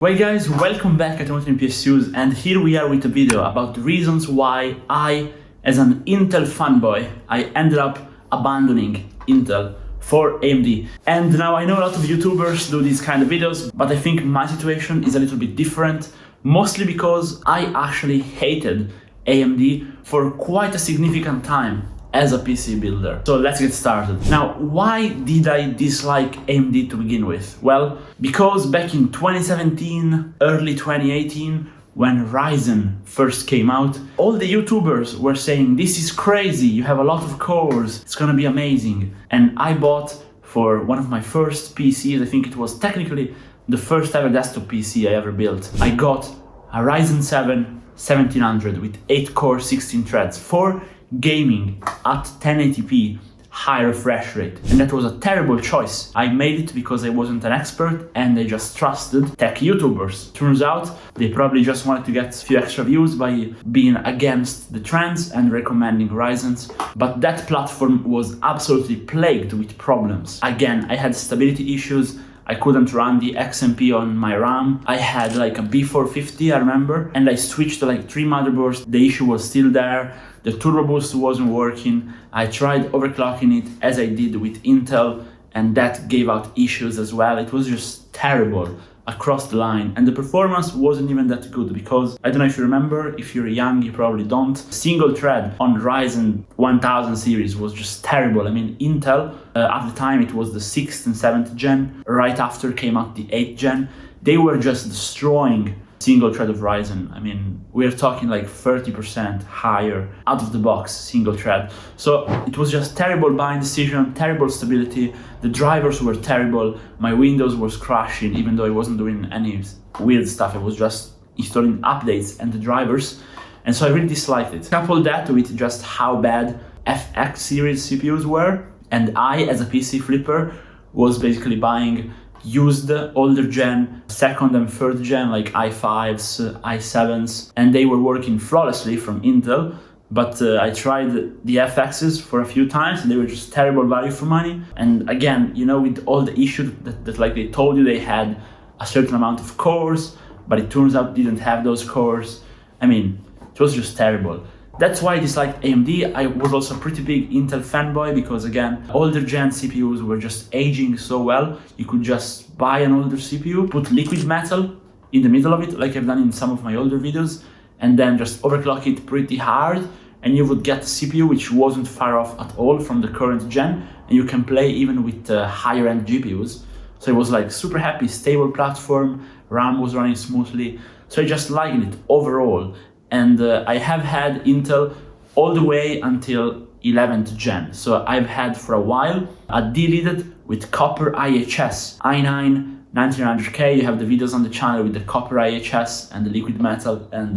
Well guys, welcome back at PSUs, and here we are with a video about the reasons why I, as an Intel fanboy, I ended up abandoning Intel for AMD. And now I know a lot of YouTubers do these kind of videos, but I think my situation is a little bit different, mostly because I actually hated AMD for quite a significant time as a PC builder. So let's get started. Now, why did I dislike AMD to begin with? Well, because back in 2017, early 2018, when Ryzen first came out, all the YouTubers were saying, this is crazy, you have a lot of cores, it's gonna be amazing. And I bought for one of my first PCs, I think it was technically the first ever desktop PC I ever built. I got a Ryzen 7 1700 with 8 core, 16 threads for gaming at 1080p high refresh rate, and that was a terrible choice. I made it because I wasn't an expert and I just trusted tech YouTubers. Turns out they probably just wanted to get a few extra views by being against the trends and recommending Ryzens, but that platform was absolutely plagued with problems. Again, I had stability issues. I couldn't run the XMP on my RAM. I had like a B450, I remember, and I switched to like 3 motherboards. The issue was still there. The turbo boost wasn't working. I tried overclocking it as I did with Intel, and that gave out issues as well. It was just terrible across the line, and the performance wasn't even that good because, I don't know if you remember, if you're young you probably don't, single thread on Ryzen 1000 series was just terrible. I mean, Intel, at the time it was the 6th and 7th gen, right after came out the 8th gen, they were just destroying single thread of Ryzen. I mean, we're talking like 30% higher out of the box single thread. So it was just terrible buying decision, terrible stability. The drivers were terrible. My Windows was crashing even though I wasn't doing any weird stuff. I was just installing updates and the drivers. And so I really disliked it. Couple that with just how bad FX series CPUs were. And I, as a PC flipper, was basically buying used older gen, second and third gen, like i5s, i7s, and they were working flawlessly from Intel. But I tried the FXs for a few times and they were just terrible value for money. And again, you know, with all the issues that like they told you they had a certain amount of cores, but it turns out they didn't have those cores. I mean, it was just terrible. That's why I disliked AMD. I was also a pretty big Intel fanboy because, again, older gen CPUs were just aging so well. You could just buy an older CPU, put liquid metal in the middle of it, like I've done in some of my older videos, and then just overclock it pretty hard, and you would get a CPU which wasn't far off at all from the current gen, and you can play even with higher end GPUs. So it was like super happy, stable platform, RAM was running smoothly, so I just liked it overall. And I have had Intel all the way until 11th gen. So I've had for a while a deleted with copper IHS i9 1900K. You have the videos on the channel with the copper IHS and the liquid metal, and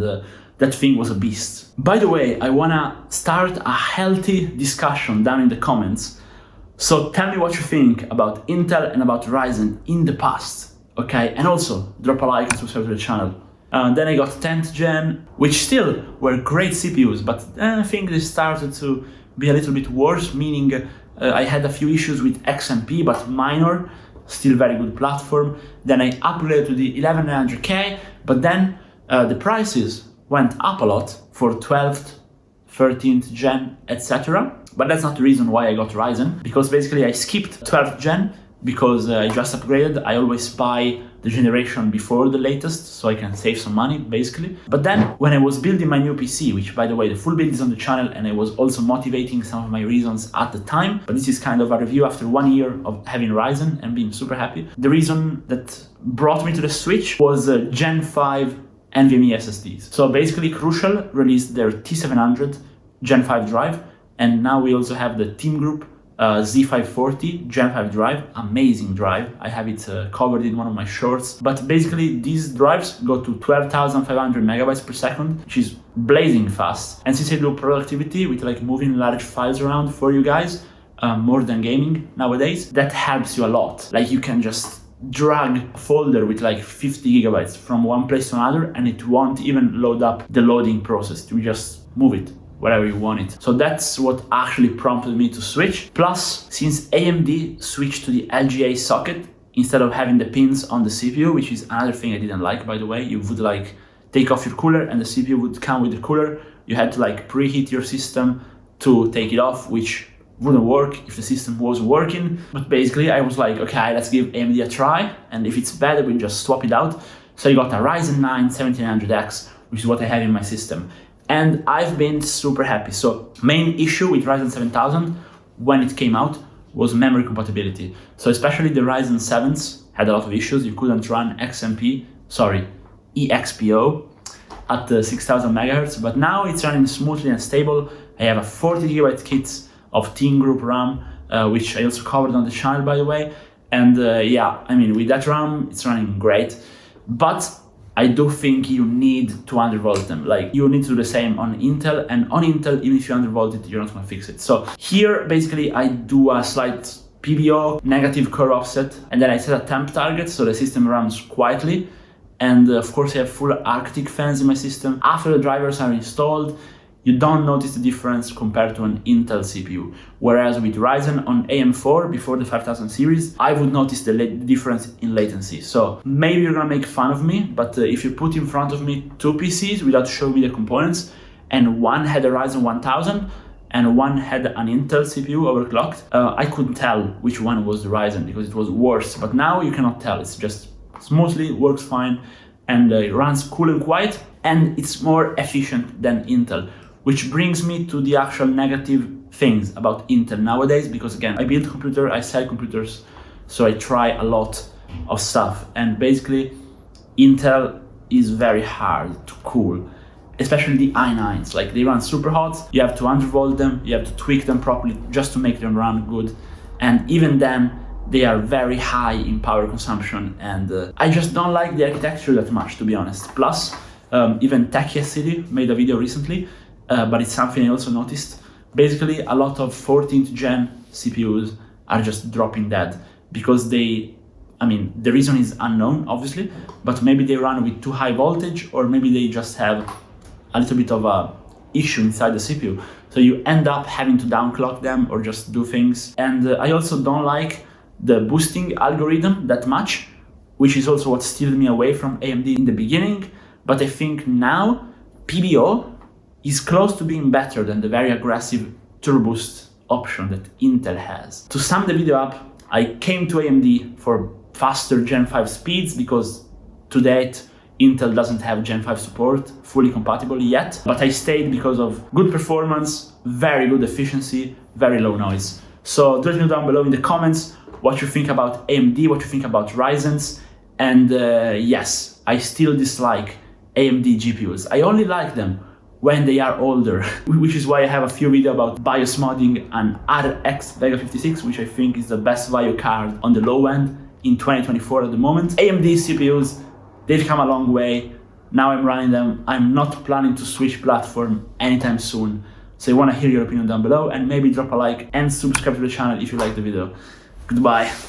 that thing was a beast. By the way, I wanna start a healthy discussion down in the comments. So tell me what you think about Intel and about Ryzen in the past, okay? And also drop a like and subscribe to the channel. Then I got 10th gen, which still were great CPUs, but I think they started to be a little bit worse, meaning I had a few issues with XMP, but minor, still very good platform. Then I upgraded to the 1100K, but then the prices went up a lot for 12th, 13th gen, etc. But that's not the reason why I got Ryzen, because basically I skipped 12th gen because I just upgraded. I always buy the generation before the latest so I can save some money, basically. But then when I was building my new PC, which by the way, the full build is on the channel, and I was also motivating some of my reasons at the time, but this is kind of a review after 1 year of having Ryzen and being super happy. The reason that brought me to the switch was Gen 5 NVMe SSDs. So basically Crucial released their T700 Gen 5 drive, and now we also have the Team Group Z540 Gen 5 drive, amazing drive. I have it covered in one of my shorts. But basically these drives go to 12,500 megabytes per second, which is blazing fast. And since I do productivity with like moving large files around for you guys, more than gaming nowadays, that helps you a lot. Like you can just drag a folder with like 50 gigabytes from one place to another and it won't even load up the loading process. You just move it wherever you want it. So that's what actually prompted me to switch. Plus, since AMD switched to the LGA socket instead of having the pins on the CPU, which is another thing I didn't like, by the way. You would like take off your cooler and the CPU would come with the cooler. You had to like preheat your system to take it off, which wouldn't work if the system was working. But basically I was like, okay, let's give AMD a try, and if it's bad, we'll just swap it out. So I got a Ryzen 9 7900X, which is what I have in my system. And I've been super happy. So main issue with Ryzen 7000 when it came out was memory compatibility. So especially the Ryzen 7s had a lot of issues. You couldn't run EXPO at the 6000 megahertz, but now it's running smoothly and stable. I have a 40 gigabyte kit of Teen Group RAM, which I also covered on the channel, by the way. And yeah, I mean, with that RAM, it's running great. But I do think you need to undervolt them. Like, you need to do the same on Intel, and on Intel, even if you undervolt it, you're not gonna fix it. So here, basically, I do a slight PBO, negative curve offset, and then I set a temp target so the system runs quietly. And of course, I have full Arctic fans in my system. After the drivers are installed, you don't notice the difference compared to an Intel CPU. Whereas with Ryzen on AM4, before the 5000 series, I would notice the difference in latency. So maybe you're gonna make fun of me, but if you put in front of me two PCs without showing me the components, and one had a Ryzen 1000 and one had an Intel CPU overclocked, I couldn't tell which one was the Ryzen because it was worse. But now you cannot tell, it's just smoothly, works fine, and it runs cool and quiet, and it's more efficient than Intel. Which brings me to the actual negative things about Intel nowadays, because again, I build computers, I sell computers, so I try a lot of stuff. And basically, Intel is very hard to cool, especially the i9s. Like, they run super hot, you have to undervolt them, you have to tweak them properly just to make them run good. And even then, they are very high in power consumption, and I just don't like the architecture that much, to be honest. Plus, even Techie City made a video recently, but it's something I also noticed. Basically, a lot of 14th gen CPUs are just dropping dead because the reason is unknown, obviously, but maybe they run with too high voltage, or maybe they just have a little bit of a issue inside the CPU. So you end up having to downclock them or just do things. And I also don't like the boosting algorithm that much, which is also what steered me away from AMD in the beginning. But I think now PBO is close to being better than the very aggressive turbo boost option that Intel has. To sum the video up, I came to AMD for faster Gen 5 speeds because to date Intel doesn't have Gen 5 support fully compatible yet, but I stayed because of good performance, very good efficiency, very low noise. So let me know down below in the comments what you think about AMD, what you think about Ryzen's, and yes, I still dislike AMD GPUs. I only like them when they are older, which is why I have a few videos about BIOS modding an RX Vega 56, which I think is the best value card on the low end in 2024 at the moment. AMD CPUs, they've come a long way. Now I'm running them. I'm not planning to switch platform anytime soon. So I want to hear your opinion down below, and maybe drop a like and subscribe to the channel if you like the video. Goodbye.